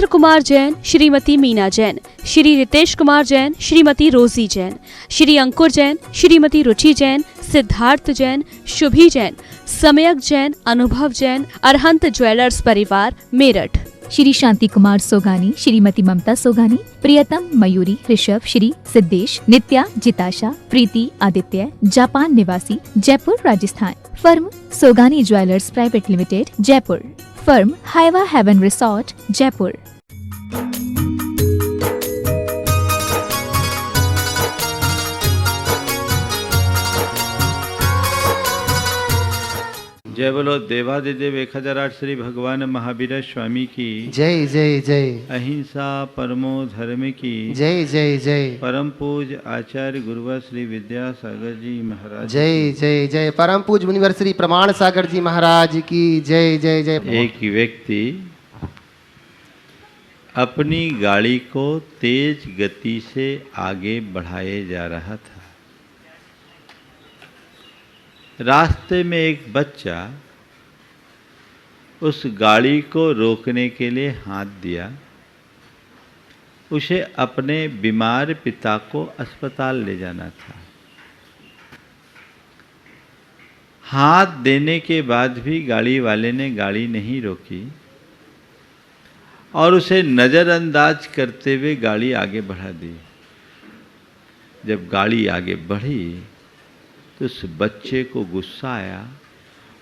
वीरेंद्र कुमार जैन, श्रीमती मीना जैन, श्री रितेश कुमार जैन, श्रीमती रोजी जैन, श्री अंकुर जैन, श्रीमती रुचि जैन, सिद्धार्थ जैन, शुभी जैन, समयक जैन, अनुभव जैन, अरहंत ज्वेलर्स परिवार, मेरठ। श्री शांति कुमार सोगानी, श्रीमती ममता सोगानी, प्रियतम मयूरी, ऋषभ, श्री सिद्धेश, नित्या, जिताशा, प्रीति, आदित्य, जापान निवासी, Jaipur Rajasthan. Firm Sogani jewellers private limited, Jaipur. Firm हाइवा हेवन रिसोर्ट, जयपुर। जय बोलो देवादिदेव 1008 श्री भगवान महावीर स्वामी की जय जय जय। अहिंसा परमो धर्म की जय जय जय। परम पूज आचार्य गुरुवर श्री विद्यासागर जी महाराज जय जय जय। परम पूज मुनिवर श्री प्रमाण सागर जी महाराज की जय जय जय। एक व्यक्ति अपनी गाड़ी को तेज गति से आगे बढ़ाए जा रहा था। रास्ते में एक बच्चा उस गाड़ी को रोकने के लिए हाथ दिया। उसे अपने बीमार पिता को अस्पताल ले जाना था। हाथ देने के बाद भी गाड़ी वाले ने गाड़ी नहीं रोकी और उसे नज़रअंदाज करते हुए गाड़ी आगे बढ़ा दी। जब गाड़ी आगे बढ़ी तो उस बच्चे को गुस्सा आया।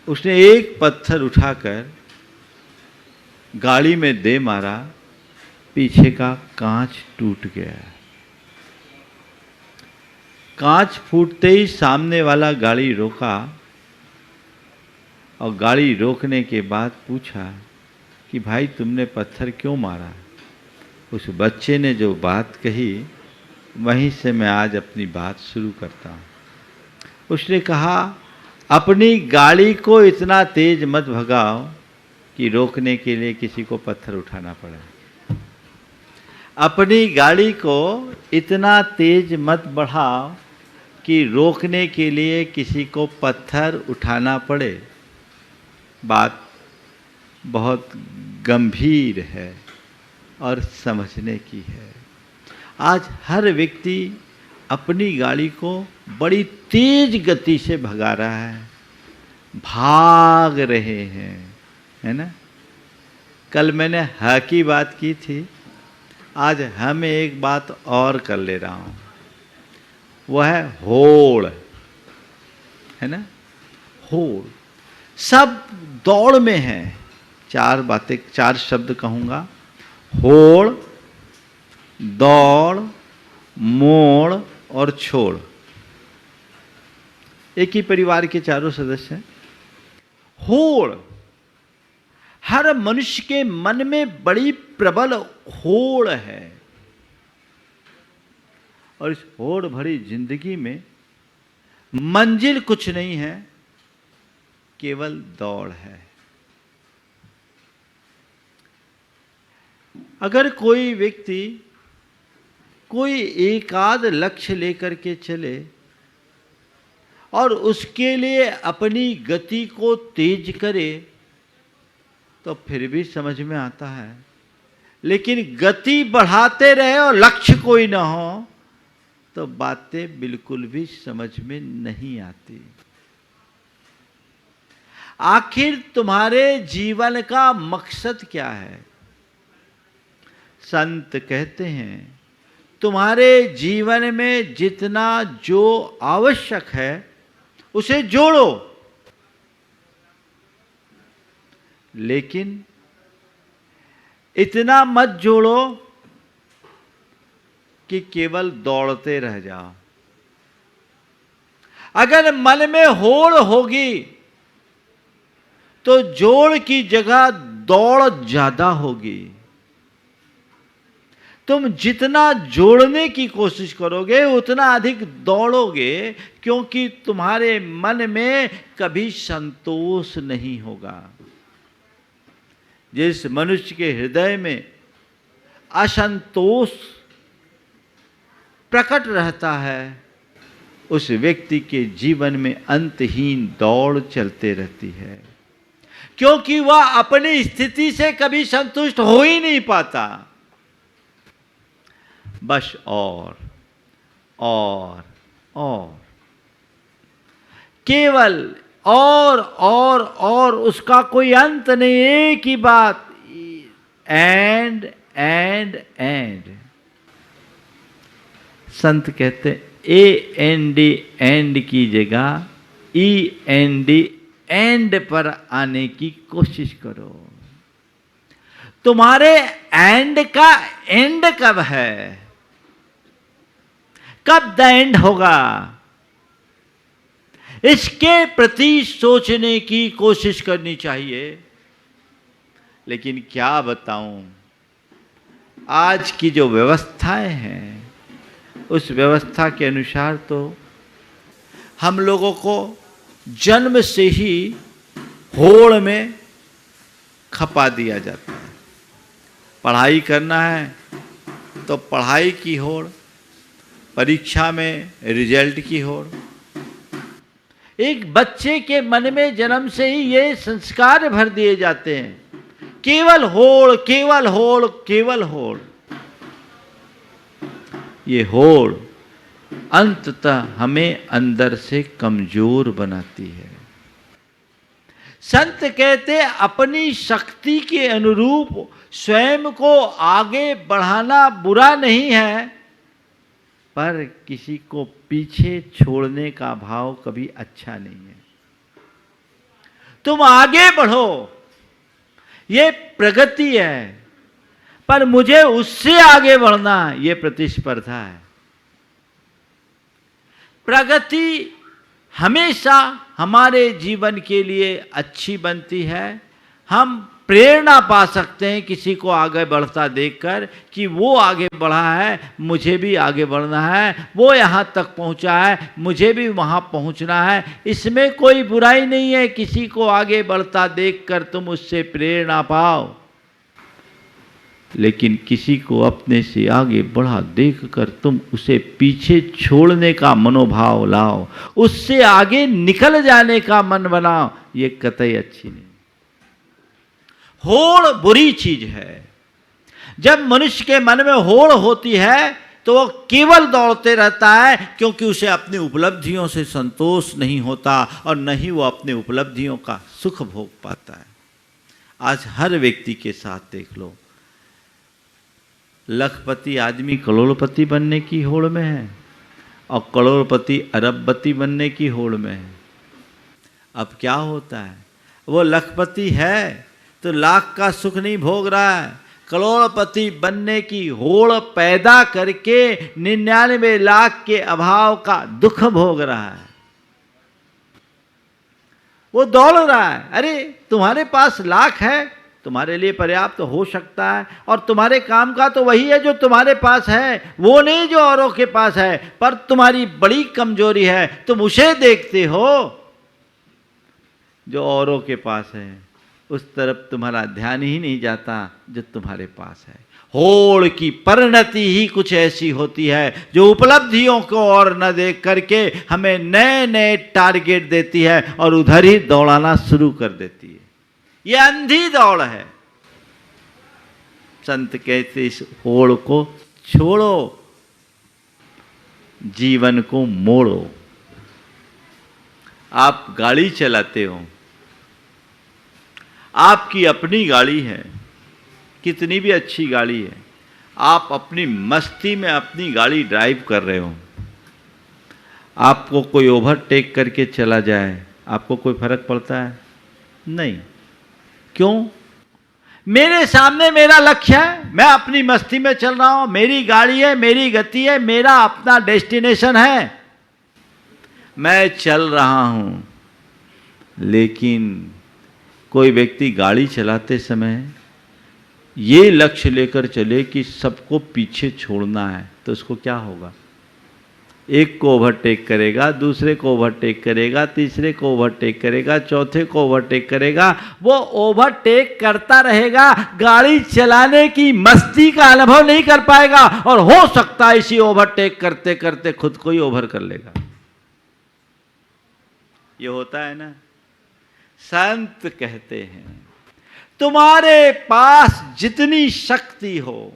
उसने एक पत्थर उठाकर गाड़ी में दे मारा। पीछे का कांच टूट गया। कांच फूटते ही सामने वाला गाड़ी रोका और गाड़ी रोकने के बाद पूछा कि भाई तुमने पत्थर क्यों मारा। उस बच्चे ने जो बात कही वहीं से मैं आज अपनी बात शुरू करता हूँ। उसने कहा अपनी गाड़ी को इतना तेज मत भगाओ कि रोकने के लिए किसी को पत्थर उठाना पड़े। अपनी गाड़ी को इतना तेज मत बढ़ाओ कि रोकने के लिए किसी को पत्थर उठाना पड़े। बात बहुत गंभीर है और समझने की है। आज हर व्यक्ति अपनी गाड़ी को बड़ी तेज गति से भगा रहा है, भाग रहे हैं, है ना। कल मैंने ह की बात की थी, आज हम एक बात और कर ले रहा हूँ। वह है होड़, है ना। होड़ सब दौड़ में है। चार शब्द कहूँगा। होड़, दौड़, मोड़ और छोड़। एक ही परिवार के चारों सदस्य हैं। होड़, हर मनुष्य के मन में बड़ी प्रबल होड़ है और इस होड़ भरी जिंदगी में मंजिल कुछ नहीं है, केवल दौड़ है। अगर कोई व्यक्ति कोई एकाध लक्ष्य लेकर के चले और उसके लिए अपनी गति को तेज करे तो फिर भी समझ में आता है। लेकिन गति बढ़ाते रहे और लक्ष्य कोई ना हो तो बातें बिल्कुल भी समझ में नहीं आती। आखिर तुम्हारे जीवन का मकसद क्या है? संत कहते हैं तुम्हारे जीवन में जितना जो आवश्यक है उसे जोड़ो, लेकिन इतना मत जोड़ो कि केवल दौड़ते रह जाओ। अगर मन में होड़ होगी तो जोड़ की जगह दौड़ ज्यादा होगी। तुम जितना जोड़ने की कोशिश करोगे उतना अधिक दौड़ोगे, क्योंकि तुम्हारे मन में कभी संतोष नहीं होगा। जिस मनुष्य के हृदय में असंतोष प्रकट रहता है उस व्यक्ति के जीवन में अंतहीन दौड़ चलते रहती है। क्योंकि वह अपनी स्थिति से कभी संतुष्ट हो ही नहीं पाता। बस और केवल और उसका कोई अंत नहीं। एक ही बात, एंड। संत कहते AND एंड की जगह END एंड पर आने की कोशिश करो। तुम्हारे एंड का एंड कब है? कब द एंड होगा? इसके प्रति सोचने की कोशिश करनी चाहिए। लेकिन क्या बताऊं, आज की जो व्यवस्थाएं हैं उस व्यवस्था के अनुसार तो हम लोगों को जन्म से ही होड़ में खपा दिया जाता है। पढ़ाई करना है तो पढ़ाई की होड़, परीक्षा में रिजल्ट की होड़। एक बच्चे के मन में जन्म से ही ये संस्कार भर दिए जाते हैं, केवल होड़, केवल होड़, केवल होड़। ये होड़ अंततः हमें अंदर से कमजोर बनाती है। संत कहते अपनी शक्ति के अनुरूप स्वयं को आगे बढ़ाना बुरा नहीं है, पर किसी को पीछे छोड़ने का भाव कभी अच्छा नहीं है। तुम आगे बढ़ो, ये प्रगति है, पर मुझे उससे आगे बढ़ना, ये प्रतिस्पर्धा है। प्रगति हमेशा हमारे जीवन के लिए अच्छी बनती है। हम प्रेरणा पा सकते हैं किसी को आगे बढ़ता देखकर कि वो आगे बढ़ा है, मुझे भी आगे बढ़ना है, वो यहाँ तक पहुँचा है, मुझे भी वहाँ पहुँचना है। इसमें कोई बुराई नहीं है, किसी को आगे बढ़ता देखकर तुम उससे प्रेरणा पाओ। लेकिन किसी को अपने से आगे बढ़ा देखकर तुम उसे पीछे छोड़ने का मनोभाव लाओ, उससे आगे निकल जाने का मन बनाओ, ये कतई अच्छी नहीं। होड़ बुरी चीज है। जब मनुष्य के मन में होड़ होती है तो वो केवल दौड़ते रहता है, क्योंकि उसे अपनी उपलब्धियों से संतोष नहीं होता और न ही वो अपने उपलब्धियों का सुख भोग पाता है। आज हर व्यक्ति के साथ देख लो, लखपति आदमी करोड़पति बनने की होड़ में है और करोड़पति अरबपति बनने की होड़ में है। अब क्या होता है, वो लखपति है तो लाख का सुख नहीं भोग रहा है, करोड़पति बनने की होड़ पैदा करके 99 लाख के अभाव का दुख भोग रहा है। वो दौड़ रहा है, अरे तुम्हारे पास लाख है, तुम्हारे लिए पर्याप्त हो सकता है, और तुम्हारे काम का तो वही है जो तुम्हारे पास है, वो नहीं जो औरों के पास है। पर तुम्हारी बड़ी कमजोरी है, तुम उसे देखते हो जो औरों के पास है, उस तरफ तुम्हारा ध्यान ही नहीं जाता जो तुम्हारे पास है। होड़ की परिणति ही कुछ ऐसी होती है जो उपलब्धियों को और न देख करके हमें नए नए टारगेट देती है और उधर ही दौड़ाना शुरू कर देती है। ये अंधी दौड़ है। संत कहते इस होड़ को छोड़ो, जीवन को मोड़ो। आप गाड़ी चलाते हो, आपकी अपनी गाड़ी है, कितनी भी अच्छी गाड़ी है, आप अपनी मस्ती में अपनी गाड़ी ड्राइव कर रहे हो, आपको कोई ओवरटेक करके चला जाए, आपको कोई फर्क पड़ता है? नहीं। क्यों? मेरे सामने मेरा लक्ष्य है, मैं अपनी मस्ती में चल रहा हूं, मेरी गाड़ी है, मेरी गति है, मेरा अपना डेस्टिनेशन है, मैं चल रहा हूं। लेकिन कोई व्यक्ति गाड़ी चलाते समय ये लक्ष्य लेकर चले कि सबको पीछे छोड़ना है, तो उसको क्या होगा? एक को ओवरटेक करेगा, दूसरे को ओवरटेक करेगा, तीसरे को ओवरटेक करेगा, चौथे को ओवरटेक करेगा। वो ओवरटेक करता रहेगा, गाड़ी चलाने की मस्ती का अनुभव नहीं कर पाएगा और हो सकता है इसी ओवरटेक करते करते खुद को ही ओवर कर लेगा। ये होता है ना। संत कहते हैं तुम्हारे पास जितनी शक्ति हो,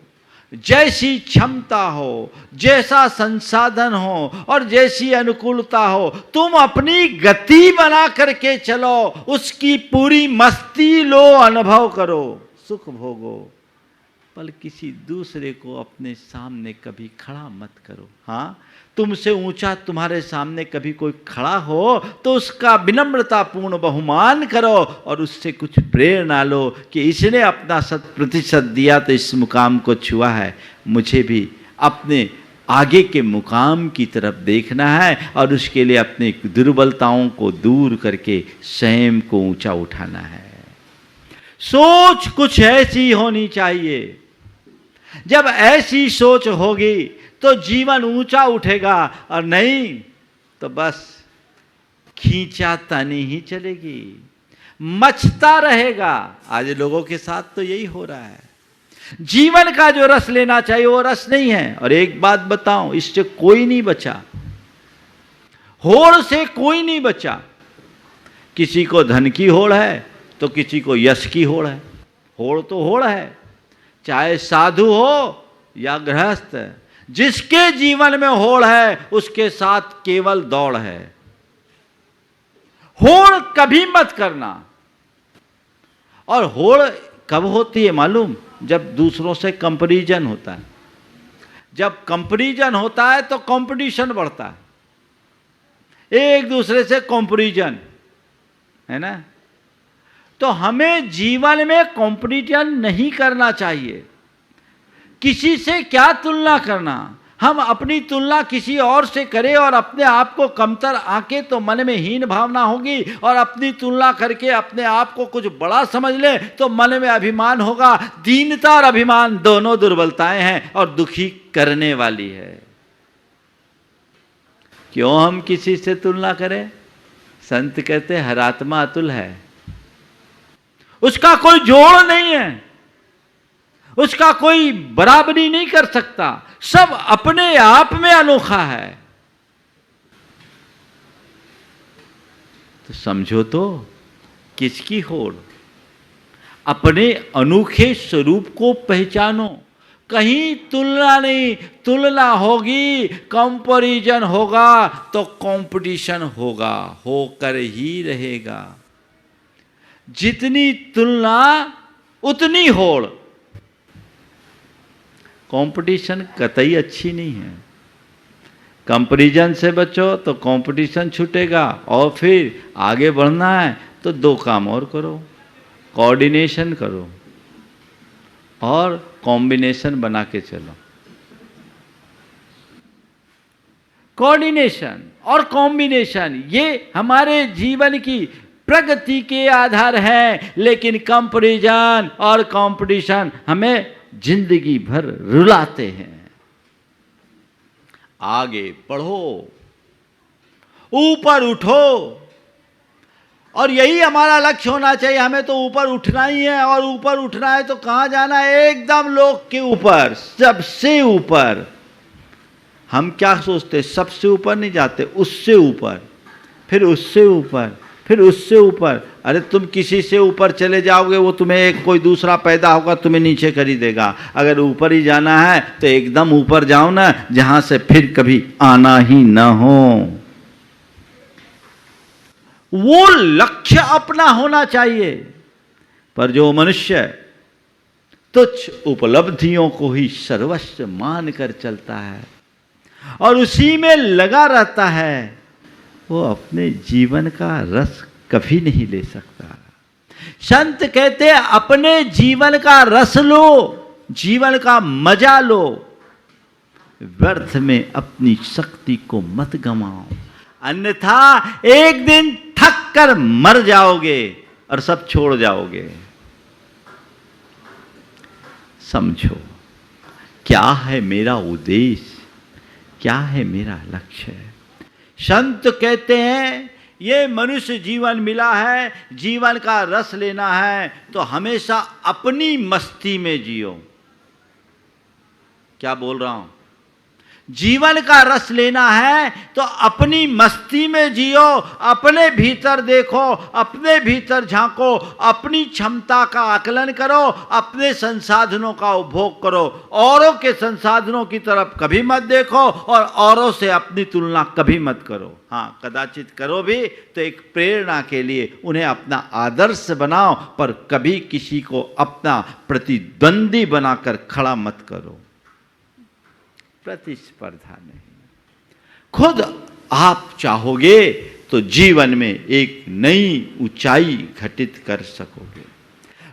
जैसी क्षमता हो, जैसा संसाधन हो और जैसी अनुकूलता हो, तुम अपनी गति बना करके चलो, उसकी पूरी मस्ती लो, अनुभव करो, सुख भोगो, पर किसी दूसरे को अपने सामने कभी खड़ा मत करो। हाँ, तुमसे ऊंचा तुम्हारे सामने कभी कोई खड़ा हो तो उसका विनम्रतापूर्ण बहुमान करो और उससे कुछ प्रेरणा लो कि इसने अपना 100% दिया तो इस मुकाम को छुआ है, मुझे भी अपने आगे के मुकाम की तरफ देखना है और उसके लिए अपनी दुर्बलताओं को दूर करके स्वयं को ऊंचा उठाना है। सोच कुछ ऐसी होनी चाहिए, जब ऐसी सोच होगी तो जीवन ऊंचा उठेगा और नहीं तो बस खींचातानी ही चलेगी, मचता रहेगा। आज लोगों के साथ तो यही हो रहा है। जीवन का जो रस लेना चाहिए वो रस नहीं है। और एक बात बताऊं, इससे कोई नहीं बचा, होड़ से कोई नहीं बचा। किसी को धन की होड़ है तो किसी को यश की होड़ है। होड़ तो होड़ है, चाहे साधु हो या गृहस्थ, जिसके जीवन में होड़ है उसके साथ केवल दौड़ है। होड़ कभी मत करना। और होड़ कब होती है मालूम? जब दूसरों से कंपैरिजन होता है। जब कंपैरिजन होता है तो कंपटीशन बढ़ता है, एक दूसरे से कंपैरिजन, है ना। तो हमें जीवन में कंपटीशन नहीं करना चाहिए। किसी से क्या तुलना करना? हम अपनी तुलना किसी और से करें और अपने आप को कमतर आंके तो मन में हीन भावना होगी, और अपनी तुलना करके अपने आप को कुछ बड़ा समझ ले तो मन में अभिमान होगा। दीनता और अभिमान दोनों दुर्बलताएं हैं और दुखी करने वाली है। क्यों हम किसी से तुलना करें? संत कहते हर आत्मा अतुल है, उसका कोई जोड़ नहीं है, उसका कोई बराबरी नहीं कर सकता, सब अपने आप में अनोखा है। तो समझो तो किसकी होड़? अपने अनोखे स्वरूप को पहचानो। कहीं तुलना नहीं, तुलना होगी, कंपैरिजन होगा तो कंपटीशन होगा, होकर ही रहेगा। जितनी तुलना उतनी होड़। कंपटीशन कतई अच्छी नहीं है। कंपैरिजन से बचो तो कंपटीशन छूटेगा, और फिर आगे बढ़ना है तो दो काम और करो, कोऑर्डिनेशन करो और कॉम्बिनेशन बना के चलो। कोऑर्डिनेशन और कॉम्बिनेशन ये हमारे जीवन की प्रगति के आधार है, लेकिन कंपैरिजन और कंपटीशन हमें जिंदगी भर रुलाते हैं। आगे बढ़ो, ऊपर उठो, और यही हमारा लक्ष्य होना चाहिए। हमें तो ऊपर उठना ही है, और ऊपर उठना है तो कहां जाना है? एकदम लोक के ऊपर, सबसे ऊपर। हम क्या सोचते? सबसे ऊपर नहीं जाते, उससे ऊपर, फिर उससे ऊपर, फिर उससे ऊपर। अरे तुम किसी से ऊपर चले जाओगे, वो तुम्हें एक कोई दूसरा पैदा होगा तुम्हें नीचे कर ही देगा। अगर ऊपर ही जाना है तो एकदम ऊपर जाओ ना, जहां से फिर कभी आना ही ना हो। वो लक्ष्य अपना होना चाहिए। पर जो मनुष्य तुच्छ उपलब्धियों को ही सर्वस्व मानकर चलता है और उसी में लगा रहता है, वो अपने जीवन का रस कभी नहीं ले सकता। संत कहते हैं अपने जीवन का रस लो, जीवन का मजा लो, व्यर्थ में अपनी शक्ति को मत गंवाओ, अन्यथा एक दिन थक कर मर जाओगे और सब छोड़ जाओगे। समझो क्या है मेरा उद्देश्य, क्या है मेरा लक्ष्य। संत कहते हैं ये मनुष्य जीवन मिला है, जीवन का रस लेना है तो हमेशा अपनी मस्ती में जियो। क्या बोल रहा हूं? जीवन का रस लेना है तो अपनी मस्ती में जियो, अपने भीतर देखो, अपने भीतर झांको, अपनी क्षमता का आकलन करो, अपने संसाधनों का उपभोग करो, औरों के संसाधनों की तरफ कभी मत देखो और औरों से अपनी तुलना कभी मत करो। हाँ, कदाचित करो भी तो एक प्रेरणा के लिए उन्हें अपना आदर्श बनाओ, पर कभी किसी को अपना प्रतिद्वंदी बनाकर खड़ा मत करो। प्रतिस्पर्धा नहीं। खुद आप चाहोगे तो जीवन में एक नई ऊंचाई घटित कर सकोगे।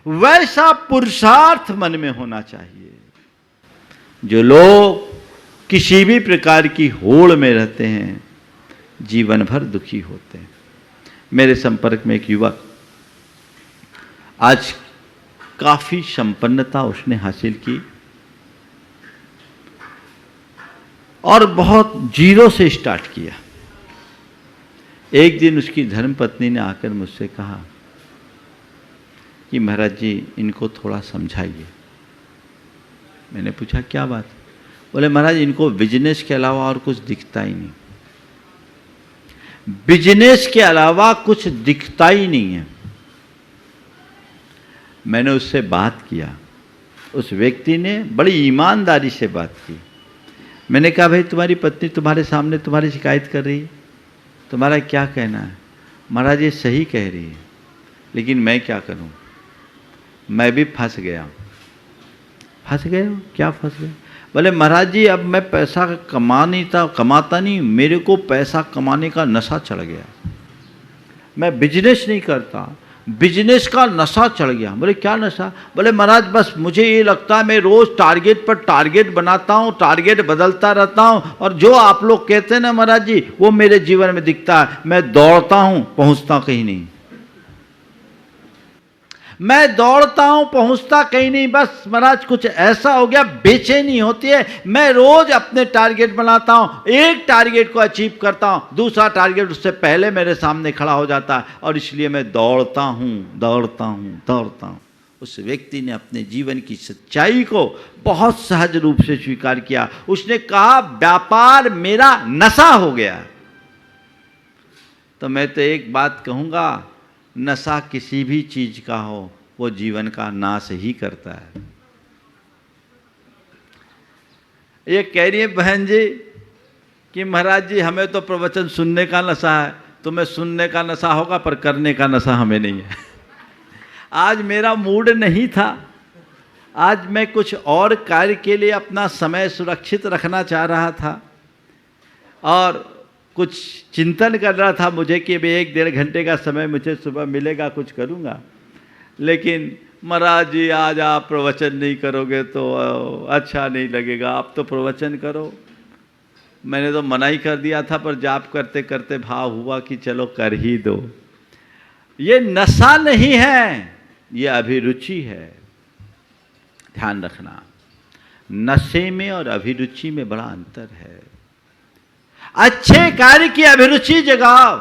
वैसा पुरुषार्थ मन में होना चाहिए। जो लोग किसी भी प्रकार की होड़ में रहते हैं जीवन भर दुखी होते हैं। मेरे संपर्क में एक युवक, आज काफी संपन्नता उसने हासिल की और बहुत जीरो से स्टार्ट किया। एक दिन उसकी धर्मपत्नी ने आकर मुझसे कहा कि महाराज जी, इनको थोड़ा समझाइए। मैंने पूछा क्या बात? बोले महाराज, इनको बिजनेस के अलावा और कुछ दिखता ही नहीं। बिजनेस के अलावा कुछ दिखता ही नहीं है। मैंने उससे बात किया। उस व्यक्ति ने बड़ी ईमानदारी से बात की। मैंने कहा भाई, तुम्हारी पत्नी तुम्हारे सामने तुम्हारी शिकायत कर रही है, तुम्हारा क्या कहना है? महाराज ये सही कह रही है, लेकिन मैं क्या करूं? मैं भी फंस गया। फंस गए हो? क्या फंस गए? बोले महाराज जी, अब मैं पैसा कमाता नहीं, मेरे को पैसा कमाने का नशा चढ़ गया। मैं बिजनेस नहीं करता, बिजनेस का नशा चढ़ गया। बोले क्या नशा? बोले महाराज, बस मुझे ये लगता है मैं रोज टारगेट पर टारगेट बनाता हूँ, टारगेट बदलता रहता हूँ, और जो आप लोग कहते हैं ना महाराज जी, वो मेरे जीवन में दिखता है। मैं दौड़ता हूँ, पहुंचता कहीं नहीं। मैं दौड़ता हूं, पहुंचता कहीं नहीं। बस महाराज कुछ ऐसा हो गया, बेचैनी होती है। मैं रोज अपने टारगेट बनाता हूं, एक टारगेट को अचीव करता हूं, दूसरा टारगेट उससे पहले मेरे सामने खड़ा हो जाता है, और इसलिए मैं दौड़ता हूं। उस व्यक्ति ने अपने जीवन की सच्चाई को बहुत सहज रूप से स्वीकार किया। उसने कहा व्यापार मेरा नशा हो गया। तो मैं तो एक बात कहूंगा, नशा किसी भी चीज का हो, वो जीवन का नाश ही करता है। ये कह रही है बहन जी कि महाराज जी, हमें तो प्रवचन सुनने का नशा है। तुम्हें सुनने का नशा होगा, पर करने का नशा हमें नहीं है। आज मेरा मूड नहीं था। आज मैं कुछ और कार्य के लिए अपना समय सुरक्षित रखना चाह रहा था और कुछ चिंतन कर रहा था मुझे कि भाई 1-1.5 घंटे का समय मुझे सुबह मिलेगा, कुछ करूँगा। लेकिन महाराज जी, आज आप प्रवचन नहीं करोगे तो अच्छा नहीं लगेगा, आप तो प्रवचन करो। मैंने तो मना ही कर दिया था, पर जाप करते करते भाव हुआ कि चलो कर ही दो। ये नशा नहीं है, ये अभिरुचि है। ध्यान रखना, नशे में और अभिरुचि में बड़ा अंतर है। अच्छे कार्य की अभिरुचि जगाओ,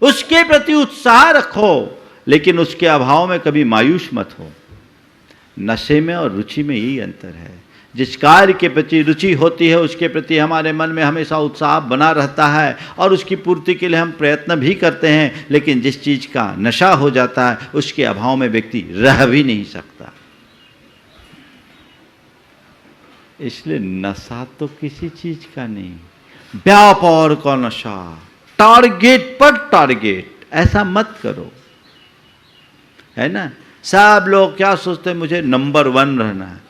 उसके प्रति उत्साह रखो, लेकिन उसके अभाव में कभी मायूस मत हो। नशे में और रुचि में यही अंतर है। जिस कार्य के प्रति रुचि होती है, उसके प्रति हमारे मन में हमेशा उत्साह बना रहता है और उसकी पूर्ति के लिए हम प्रयत्न भी करते हैं। लेकिन जिस चीज का नशा हो जाता है, उसके अभाव में व्यक्ति रह भी नहीं सकता। इसलिए नशा तो किसी चीज का नहीं, व्यापार का नशा, टारगेट पर टारगेट, ऐसा मत करो, है ना। सब लोग क्या सोचते हैं, मुझे नंबर 1 रहना है।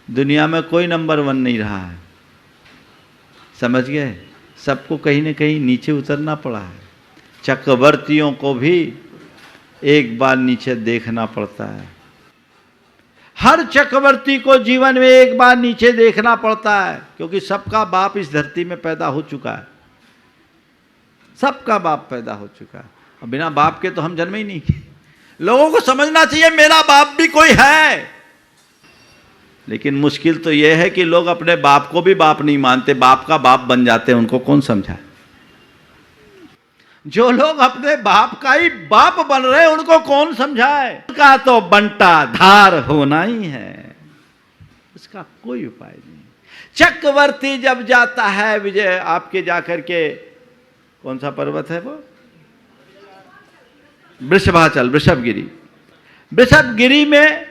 दुनिया में कोई नंबर 1 नहीं रहा है, समझ गए। सबको कहीं ना कहीं नीचे उतरना पड़ा है। चक्रवर्तियों को भी एक बार नीचे देखना पड़ता है। हर चक्रवर्ती को जीवन में एक बार नीचे देखना पड़ता है, क्योंकि सबका बाप इस धरती में पैदा हो चुका है। सबका बाप पैदा हो चुका है, और बिना बाप के तो हम जन्मे ही नहीं। लोगों को समझना चाहिए मेरा बाप भी कोई है। लेकिन मुश्किल तो यह है कि लोग अपने बाप को भी बाप नहीं मानते, बाप का बाप बन जाते हैं। उनको कौन समझाए? जो लोग अपने बाप का ही बाप बन रहे हैं, उनको कौन समझाए? उनका तो बंटा धार होना ही है। उसका कोई उपाय नहीं। चक्रवर्ती जब जाता है विजय आपके जाकर के, कौन सा पर्वत है वो, वृषभाचल, वृषभगिरी, वृषभगिरी में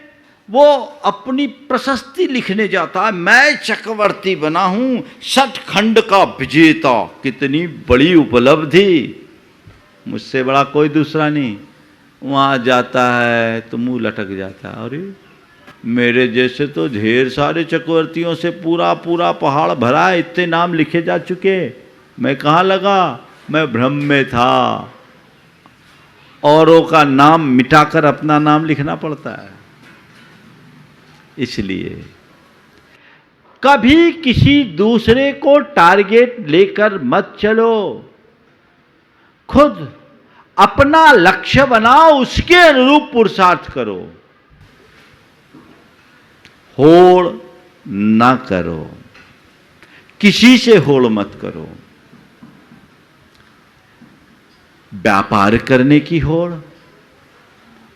वो अपनी प्रशस्ति लिखने जाता है, मैं चक्रवर्ती बना हूं, सतखंड का विजेता, कितनी बड़ी उपलब्धि, मुझसे बड़ा कोई दूसरा नहीं। वहां जाता है तो मुंह लटक जाता है, अरे मेरे जैसे तो ढेर सारे चक्रवर्तियों से पूरा पूरा पहाड़ भरा है, इतने नाम लिखे जा चुके, मैं कहाँ लगा, मैं भ्रम में था। औरों का नाम मिटाकर अपना नाम लिखना पड़ता है। इसलिए कभी किसी दूसरे को टारगेट लेकर मत चलो, खुद अपना लक्ष्य बनाओ, उसके अनुरूप पुरुषार्थ करो, होड़ ना करो, किसी से होड़ मत करो। व्यापार करने की होड़,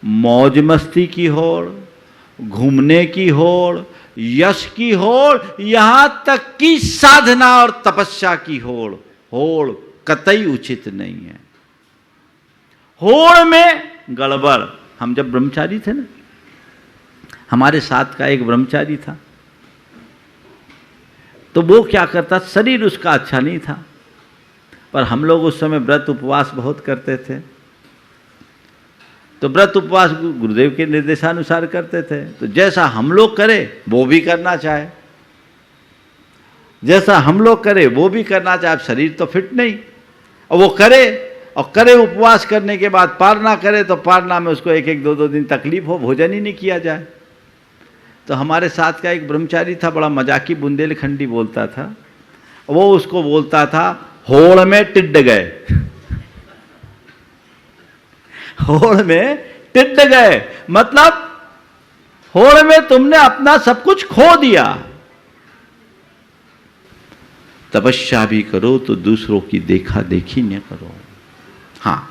मौज मस्ती की होड़, घूमने की होड़, यश की होड़, यहां तक कि साधना और तपस्या की होड़ कतई उचित नहीं है। होड़ में गड़बड़। हम जब ब्रह्मचारी थे ना, हमारे साथ का एक ब्रह्मचारी था, तो वो क्या करता, शरीर उसका अच्छा नहीं था, पर हम लोग उस समय व्रत उपवास बहुत करते थे, तो व्रत उपवास गुरुदेव के निर्देशानुसार करते थे। तो जैसा हम लोग करें वो भी करना चाहे, जैसा हम लोग करें वो भी करना चाहे। अब शरीर तो फिट नहीं, और वो करे, और करे उपवास करने के बाद पारना करे, तो पारना में उसको एक एक दो दो दिन तकलीफ हो, भोजन ही नहीं किया जाए। तो हमारे साथ का एक ब्रह्मचारी था, बड़ा मजाकी बुंदेलखंडी बोलता था, वो उसको बोलता था होड़ में टिड्ड गए। होड़ में टिड्ड गए मतलब होड़ में तुमने अपना सब कुछ खो दिया। तपस्या भी करो तो दूसरों की देखा देखी न करो। हाँ,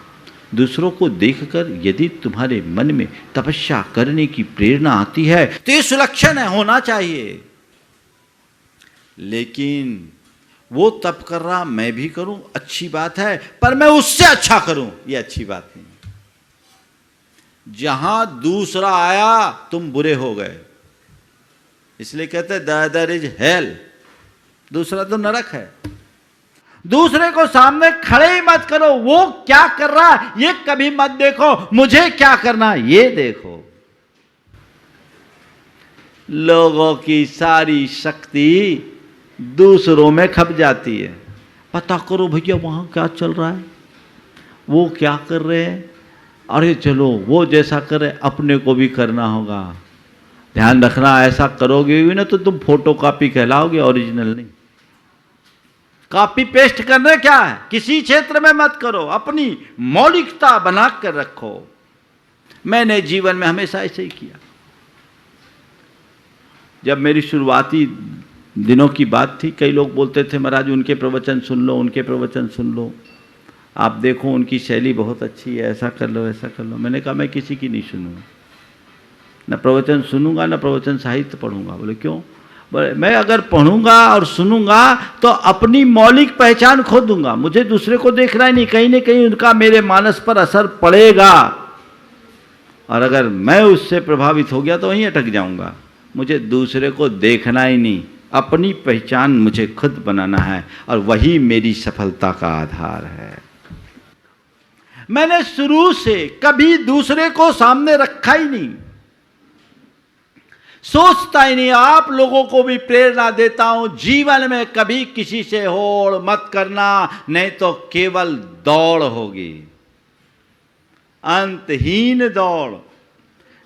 दूसरों को देखकर यदि तुम्हारे मन में तपस्या करने की प्रेरणा आती है तो ये सुलक्षण होना चाहिए, लेकिन वो तप कर रहा मैं भी करूं, अच्छी बात है, पर मैं उससे अच्छा करूं, ये अच्छी बात नहीं। जहां दूसरा आया तुम बुरे हो गए, इसलिए कहते हैं द अदर इज हेल, दूसरा तो नरक है। दूसरे को सामने खड़े ही मत करो, वो क्या कर रहा है ये कभी मत देखो, मुझे क्या करना ये देखो। लोगों की सारी शक्ति दूसरों में खप जाती है। पता करो भैया वहां क्या चल रहा है, वो क्या कर रहे हैं, अरे चलो वो जैसा करे अपने को भी करना होगा। ध्यान रखना, ऐसा करोगे भी ना तो तुम फोटो कॉपी कहलाओगे, ओरिजिनल नहीं। कॉपी पेस्ट करना क्या है, किसी क्षेत्र में मत करो, अपनी मौलिकता बना कर रखो। मैंने जीवन में हमेशा ऐसे ही किया। जब मेरी शुरुआती दिनों की बात थी, कई लोग बोलते थे महाराज उनके प्रवचन सुन लो, उनके प्रवचन सुन लो, आप देखो उनकी शैली बहुत अच्छी है, ऐसा कर लो ऐसा कर लो। मैंने कहा मैं किसी की नहीं सुनूंगा, न प्रवचन सुनूंगा न प्रवचन साहित्य पढ़ूंगा। बोले क्यों? बोले मैं अगर पढ़ूंगा और सुनूंगा तो अपनी मौलिक पहचान खो दूंगा, मुझे दूसरे को देखना ही नहीं, कहीं ना कहीं उनका मेरे मानस पर असर पड़ेगा, और अगर मैं उससे प्रभावित हो गया तो वहीं अटक जाऊंगा। मुझे दूसरे को देखना ही नहीं, अपनी पहचान मुझे खुद बनाना है, और वही मेरी सफलता का आधार है। मैंने शुरू से कभी दूसरे को सामने रखा ही नहीं, सोचता ही नहीं। आप लोगों को भी प्रेरणा देता हूं, जीवन में कभी किसी से होड़ मत करना, नहीं तो केवल दौड़ होगी, अंतहीन दौड़,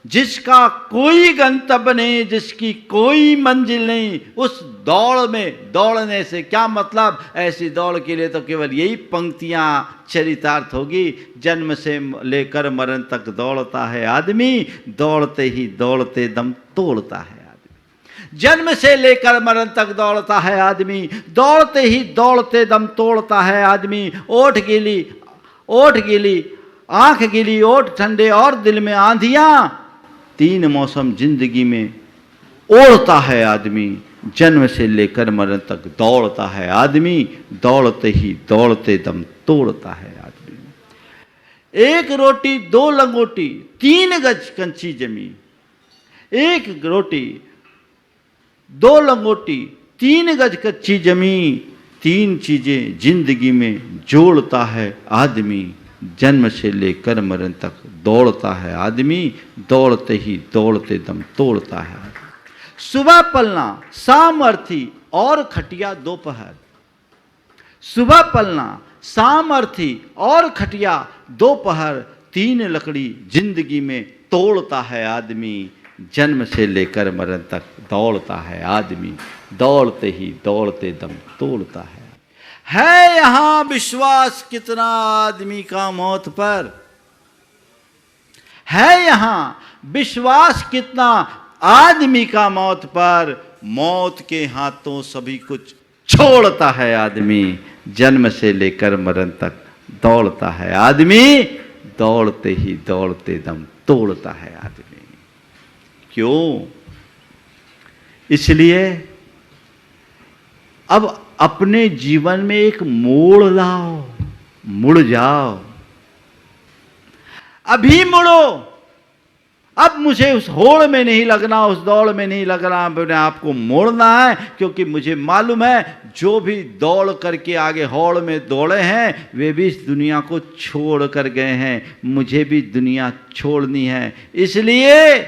जिसका कोई गंतव्य नहीं, जिसकी कोई मंजिल नहीं। उस दौड़ में दौड़ने से क्या मतलब? ऐसी दौड़ के लिए तो केवल यही पंक्तियां चरितार्थ होगी, जन्म से लेकर मरण तक दौड़ता है आदमी, दौड़ते ही दौड़ते दम तोड़ता है आदमी। जन्म से लेकर मरण तक दौड़ता है आदमी, दौड़ते ही दौड़ते दम तोड़ता है आदमी। ओठ गीली, आंख गीली, ओठ ठंडे और दिल में आंधियां, तीन मौसम जिंदगी में ओढ़ता है आदमी, जन्म से लेकर मरण तक दौड़ता है आदमी, दौड़ते ही दौड़ते दम तोड़ता है आदमी। एक रोटी दो लंगोटी, 3 गज कंची जमी। एक रोटी दो लंगोटी, 3 गज कच्ची जमी। 3 चीजें जिंदगी में जोड़ता है आदमी, जन्म से लेकर मरण तक दौड़ता है आदमी, दौड़ते ही दौड़ते दम तोड़ता है। सुबह पलना, शाम अर्थी और खटिया दोपहर। सुबह पलना, शाम अर्थी और खटिया दोपहर। 3 लकड़ी जिंदगी में तोड़ता है आदमी, जन्म से लेकर मरण तक दौड़ता है आदमी, दौड़ते ही दौड़ते दम तोड़ता है यहाँ विश्वास कितना आदमी का मौत पर, है यहाँ विश्वास कितना आदमी का मौत पर। मौत के हाथों सभी कुछ छोड़ता है आदमी, जन्म से लेकर मरण तक दौड़ता है आदमी, दौड़ते ही दौड़ते दम तोड़ता है आदमी। क्यों? इसलिए अब अपने जीवन में एक मोड़ लाओ, मुड़ जाओ, अभी मुड़ो। अब मुझे उस होड़ में नहीं लगना, उस दौड़ में नहीं लगना, अपने आप को मोड़ना है, क्योंकि मुझे मालूम है जो भी दौड़ करके आगे होड़ में दौड़े हैं वे भी इस दुनिया को छोड़ कर गए हैं, मुझे भी दुनिया छोड़नी है, इसलिए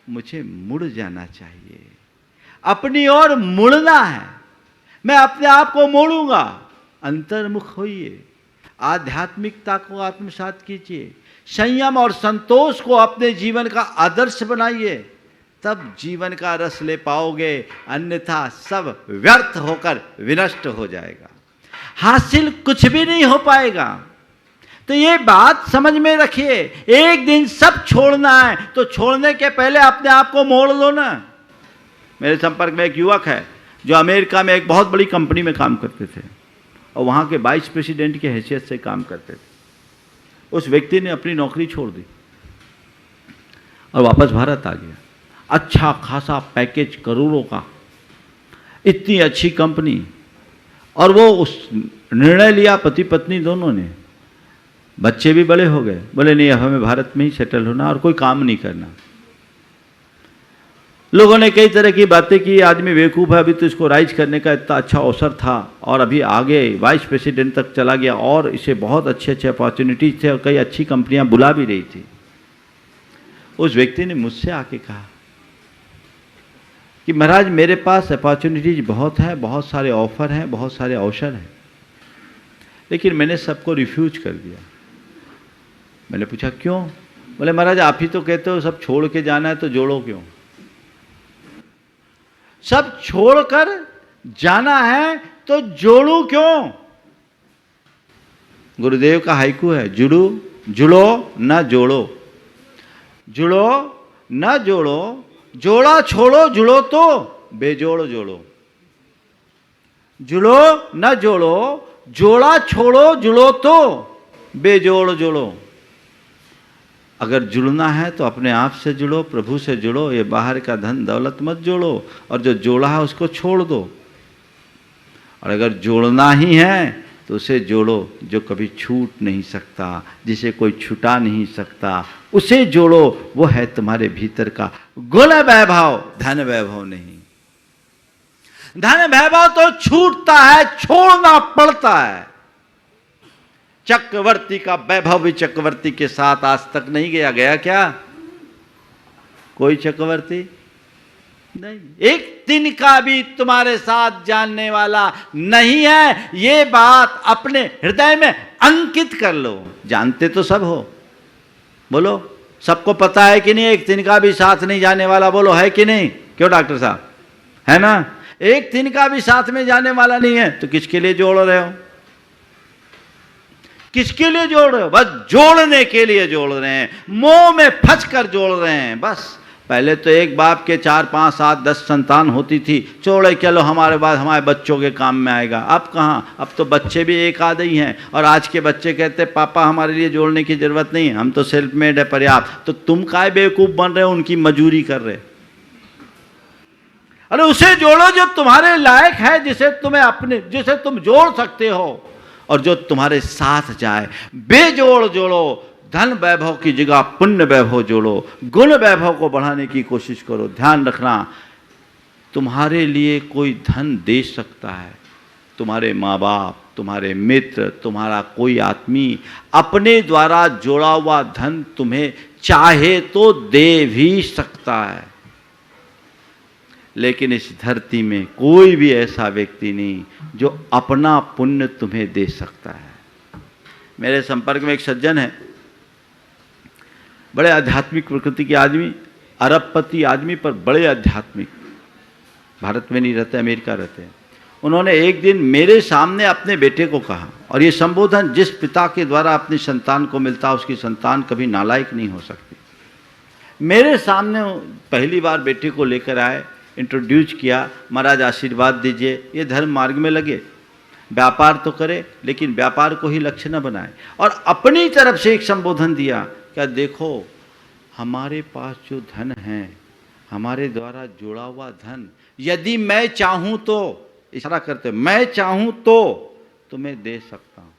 मुझे मुड़ जाना चाहिए, अपनी ओर मुड़ना है। मैं अपने आप को मोड़ूंगा। अंतर्मुख होइए, आध्यात्मिकता को आत्मसात कीजिए, संयम और संतोष को अपने जीवन का आदर्श बनाइए, तब जीवन का रस ले पाओगे, अन्यथा सब व्यर्थ होकर विनष्ट हो जाएगा, हासिल कुछ भी नहीं हो पाएगा। तो ये बात समझ में रखिए, एक दिन सब छोड़ना है तो छोड़ने के पहले अपने आप को मोड़ लो ना। मेरे संपर्क में एक युवक है जो अमेरिका में एक बहुत बड़ी कंपनी में काम करते थे और वहाँ के वाइस प्रेसिडेंट की हैसियत से काम करते थे। उस व्यक्ति ने अपनी नौकरी छोड़ दी और वापस भारत आ गया। अच्छा खासा पैकेज, करोड़ों का, इतनी अच्छी कंपनी, और वो उस निर्णय लिया पति पत्नी दोनों ने। बच्चे भी बड़े हो गए, बोले नहीं हमें भारत में ही सेटल होना और कोई काम नहीं करना। लोगों ने कई तरह की बातें की, आदमी बेवकूफ़ है, अभी तो इसको राइज करने का इतना अच्छा अवसर था और अभी आगे वाइस प्रेसिडेंट तक चला गया और इसे बहुत अच्छे अच्छे अपॉर्चुनिटीज थे और कई अच्छी कंपनियां बुला भी रही थी। उस व्यक्ति ने मुझसे आके कहा कि महाराज मेरे पास अपॉर्चुनिटीज बहुत है, बहुत सारे ऑफर हैं, बहुत सारे अवसर हैं, लेकिन मैंने सबको रिफ्यूज कर दिया। मैंने पूछा क्यों? बोले महाराज आप ही तो कहते हो सब छोड़ के जाना है, तो जोड़ो क्यों? सब छोड़कर जाना है तो जोड़ू क्यों? गुरुदेव का हाइकू है, जुड़ो न जोड़ो, जुड़ो न जोड़ो, जोड़ा छोड़ो, जुड़ो तो बेजोड़ जोड़ो। जुड़ो न जोड़ो, जोड़ा छोड़ो, जुड़ो तो बेजोड़ जोड़ो। अगर जुड़ना है तो अपने आप से जुड़ो, प्रभु से जुड़ो, ये बाहर का धन दौलत मत जोड़ो, और जो जोड़ा है उसको छोड़ दो। और अगर जोड़ना ही है तो उसे जोड़ो जो कभी छूट नहीं सकता, जिसे कोई छुटा नहीं सकता, उसे जोड़ो। वो है तुम्हारे भीतर का गुण वैभव, धन वैभव नहीं। धन वैभव तो छूटता है, छोड़ना पड़ता है। चक्रवर्ती का वैभव भी चक्रवर्ती के साथ आज तक नहीं गया क्या? कोई चक्रवर्ती नहीं, एक दिन का भी तुम्हारे साथ जानने वाला नहीं है। ये बात अपने हृदय में अंकित कर लो। जानते तो सब हो, बोलो सबको पता है कि नहीं? एक दिन का भी साथ नहीं जाने वाला, बोलो है कि नहीं? क्यों डॉक्टर साहब, है ना? एक दिन का भी साथ में जाने वाला नहीं है तो किसके लिए जोड़ रहे हो? किसके लिए जोड़ रहे हो? बस जोड़ने के लिए जोड़ रहे हैं, मोह में फंस कर जोड़ रहे हैं बस। पहले तो एक बाप के 4, 5, 7, 10 संतान होती थी, छोड़े चलो हमारे बाद हमारे बच्चों के काम में आएगा। अब कहाँ, अब तो बच्चे भी एक आधे ही हैं, और आज के बच्चे कहते हैं पापा हमारे लिए जोड़ने की ज़रूरत नहीं, हम तो सेल्फ मेड है पर्याप्त। तो तुम काय बेवकूफ़ बन रहे हो, उनकी मजूरी कर रहे। अरे उसे जोड़ो जो तुम्हारे लायक है, जिसे तुम जोड़ सकते हो और जो तुम्हारे साथ जाए। बेजोड़ जोड़ो। धन वैभव की जगह पुण्य वैभव जोड़ो। गुण वैभव को बढ़ाने की कोशिश करो। ध्यान रखना, तुम्हारे लिए कोई धन दे सकता है, तुम्हारे माँ बाप, तुम्हारे मित्र, तुम्हारा कोई आदमी अपने द्वारा जोड़ा हुआ धन तुम्हें चाहे तो दे भी सकता है, लेकिन इस धरती में कोई भी ऐसा व्यक्ति नहीं जो अपना पुण्य तुम्हें दे सकता है। मेरे संपर्क में एक सज्जन है, बड़े आध्यात्मिक प्रकृति के आदमी, अरबपति आदमी, पर बड़े आध्यात्मिक, भारत में नहीं रहते, अमेरिका रहते हैं। उन्होंने एक दिन मेरे सामने अपने बेटे को कहा, और ये संबोधन जिस पिता के द्वारा अपनी संतान को मिलता, उसकी संतान कभी नालायक नहीं हो सकती। मेरे सामने पहली बार बेटे को लेकर आए, इंट्रोड्यूस किया, महाराज आशीर्वाद दीजिए, ये धर्म मार्ग में लगे, व्यापार तो करे लेकिन व्यापार को ही लक्ष्य न बनाए। और अपनी तरफ से एक संबोधन दिया, क्या देखो हमारे पास जो धन है, हमारे द्वारा जोड़ा हुआ धन, यदि मैं चाहूं तो, इशारा करते, मैं चाहूं तो तुम्हें दे सकता हूं।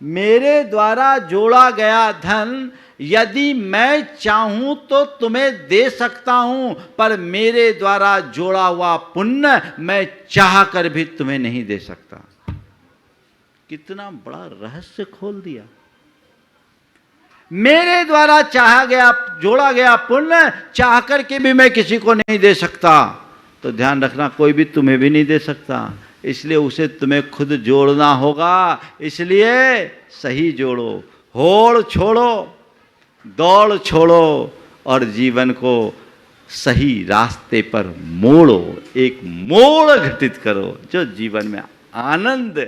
मेरे द्वारा जोड़ा गया धन यदि मैं चाहूं तो तुम्हें दे सकता हूं, पर मेरे द्वारा जोड़ा हुआ पुण्य मैं चाह कर भी तुम्हें नहीं दे सकता। कितना बड़ा रहस्य खोल दिया। मेरे द्वारा जोड़ा गया पुण्य चाह कर के भी मैं किसी को नहीं दे सकता। तो ध्यान रखना, कोई भी तुम्हें भी नहीं दे सकता, इसलिए उसे तुम्हें खुद जोड़ना होगा। इसलिए सही जोड़ो, होड़ छोड़ो, दौड़ छोड़ो और जीवन को सही रास्ते पर मोड़ो। एक मोड़ घटित करो जो जीवन में आनंद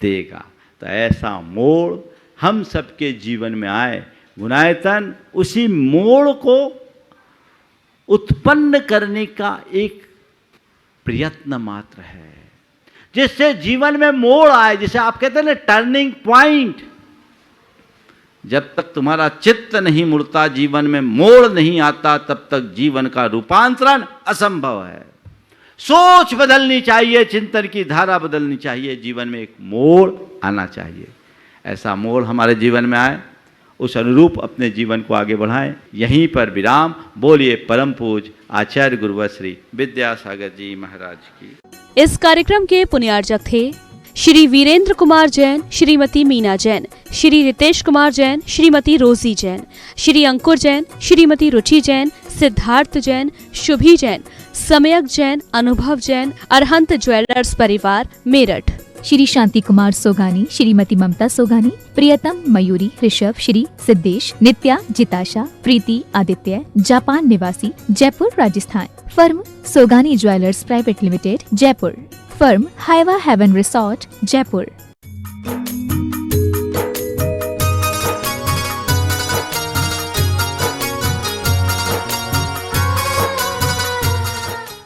देगा। तो ऐसा मोड़ हम सबके जीवन में आए। गुणायतन उसी मोड़ को उत्पन्न करने का एक प्रयत्न मात्र है, जिससे जीवन में मोड़ आए, जिसे आप कहते हैं ना टर्निंग पॉइंट। जब तक तुम्हारा चित्त नहीं मुड़ता, जीवन में मोड़ नहीं आता, तब तक जीवन का रूपांतरण असंभव है। सोच बदलनी चाहिए, चिंतन की धारा बदलनी चाहिए, जीवन में एक मोड़ आना चाहिए। ऐसा मोड़ हमारे जीवन में आए, उस अनुरूप अपने जीवन को आगे बढ़ाएं। यहीं पर विराम। बोलिए परम पूज आचार्य गुरुवर श्री विद्यासागर जी महाराज की। इस कार्यक्रम के पुण्यार्जक थे श्री वीरेंद्र कुमार जैन, श्रीमती मीना जैन, श्री रितेश कुमार जैन, श्रीमती रोजी जैन, श्री अंकुर जैन, श्रीमती रुचि जैन, सिद्धार्थ जैन, शुभी जैन, समयक जैन, अनुभव जैन, अरहंत ज्वेलर्स परिवार, मेरठ। श्री शांति कुमार सोगानी, श्रीमती ममता सोगानी, प्रियतम मयूरी, ऋषभ, श्री सिद्धेश, नित्या, जिताशा, प्रीति, आदित्य, जापान निवासी, Jaipur Rajasthan. Firm Sogani jewellers private limited, Jaipur. Firm हाइवा हेवन रिसोर्ट, जयपुर।